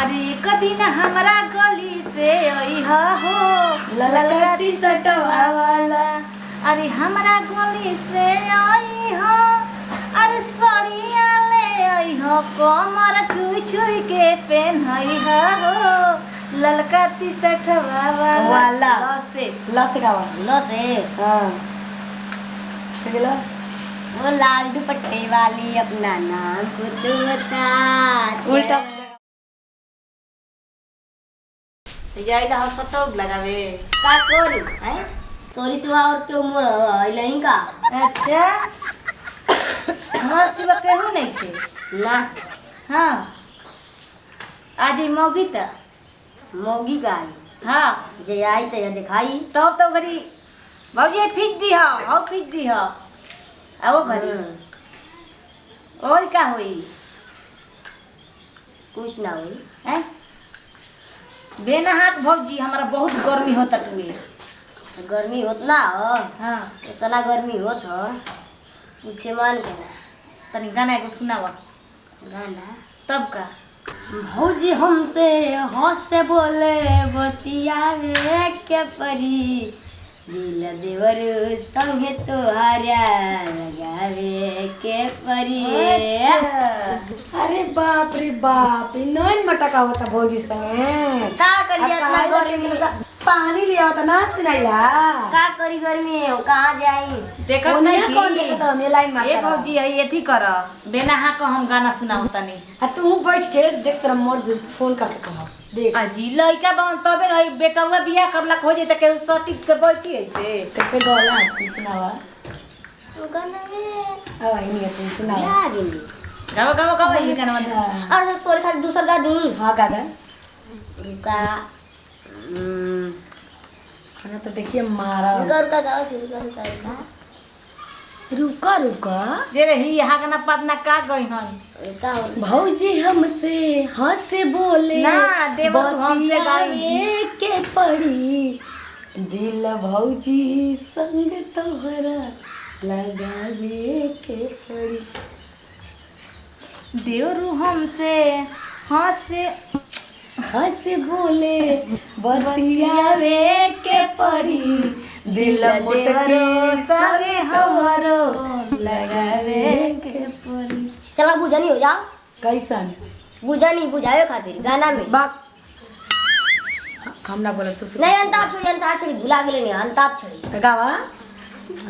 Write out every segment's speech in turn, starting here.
अरे एक दिन हमरा गली से अइहा हो ललकती सटवा वाला। अरे हमरा गली से अइहा, अरे सड़िया ले अइहा, कमर छुई छुई के पेन्हइहा हो ललकती सटवा वाला। लसे का वाला लसे हां चला वो लाल दुपट्टे वाली अपना नाम खुद बता। उल्टा जाइला हो सटोग लगावे का कोरी हैं तोरी सिवा और क्यों मोर आइलही का। अच्छा हमार सिवा केहू नहीं थे ना हाँ आज ही मौगी त मोगी का हाँ जे आई त दिखाई तब तो घरी भौजी फीक दी हो फीक दी हो आओ घरी और का हुई कुछ ना हुई हैं बेना हाथ भौजी हमारा बहुत गर्मी होता तुए गर्मी होत ना हो हाँ इतना गर्मी होत हो पूछे मान के ना तनी गाना एगो सुनावा गाना तब का भौजी हमसे हंस से बोले बतियावे के परी दिल देवर संगे तोहारा लगावे के परी। अरे बाप रे बाप नैन मटका होता भौजी संगे का करी इतना गर्मी पानी ले आवता ना सिनाइला का करी गर्मी है कहाँ जाई देखत नहीं कौन देखत हमें लाइन मार ए भौजी है एथी कर बेना हाथ को हम गाना सुनाओ तनी आ तू बैठ के देख तेरा मोर फोन करके कह देख अजी लइका बन तबे रही बेटवा बियाह करलक हो जेते के सटिक के बैठी ऐसे कैसे गला सुनावा गाना में अब आई नहीं तू सुनावा ला गेली गावा ये गाना अरे तोरे खाली दूसरा गा दी हां गादा रुका खाना तो देखिए मारा घर का गाओ फिर घर का रुका रुका दे रही यहाँ गाना पतना का गई हन का हो भौजी हमसे हंस बोले ना, देवर तू हमसे गाई। बतियावे के पड़ी दिल भौजी संग तोहरा लगावे के पड़ी। देवरू हमसे हंस बोले बतियावे के पड़ी दिल मुटकी संगे हमरो लगावे के पड़ी। चला बुझनी हो जाओ कैसन बुझनी बुझावे खातिर गाना में बाक हम ना बोला तू नहीं अंताप छड़ी भुला गेले नहीं अंताप छड़ी गावा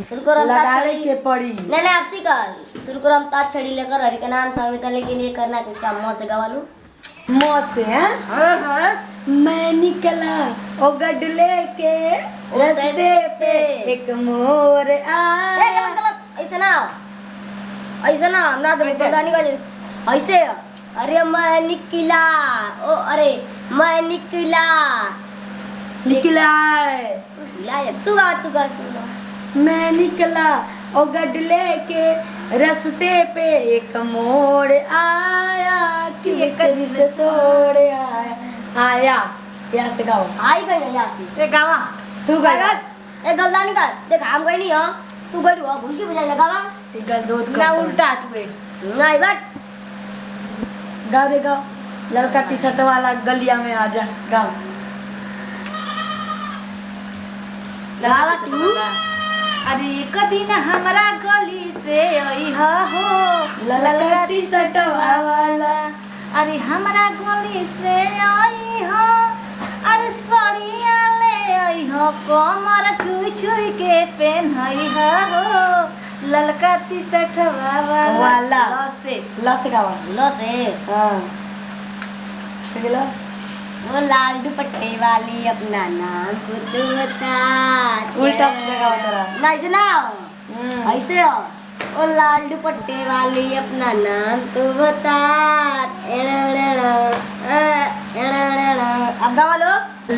शुरू करो अंताप लगावे छड़ी के पड़ी नहीं आपसी कर शुरू करो अंताप छड़ी लेकर हरि के नाम स्वामी का लेकिन ये करना कुछ काम मुंह से गवा लूं मौत से हैं हां मैं निकला ओ गडले के रास्ते पे एक मोर आया। गलत ऐसे ना ना तो गानी का ऐसे अरे मैं निकला ओ अरे मैं निकला तू गा मैं निकला ओ गडले के रास्ते पे एक मोड़ आया कि बीच से छोड़ आया यहाँ से गाओ आई गई यहाँ से ए गावा तू गा ए गलदानी का देख हम गई नहीं हां तू गई हो भूसी बजाई लगावा गल दूध ना उल्टा तुए नहीं बट गा दे गाओ लड़का टी शर्ट वाला गलिया में आ जा गाओ लगावा तू अरे एक दिन हमरा गली से अइहा हो ललकती सटवा वाला। अरे हमरा गली से अइहा, अरे सड़िया ले अइहा, कमर छुई छुई के पेन्हइहा हो ललकती सटवा वाला। लसे का वाला लसे हां चला वो लाल दुपट्टे वाली अपना नाम खुद बता। उल्टा लगा तेरा नहीं सुनाओ ऐसे हो ओ लाल दुपट्टे वाली अपना नाम तू बता। अब गावा लो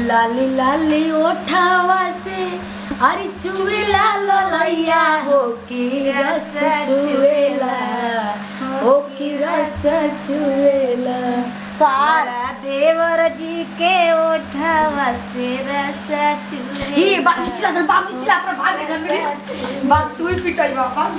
लाली लाली ओठावा से अरे चुवेला ललैया हो की रस चुवेला हो की रस चुवेला। तारा देवर जी के ओठवा से रसा चुरे ये बाप चिल्ला भाग मेरे बाप तू ही पिटाई बाप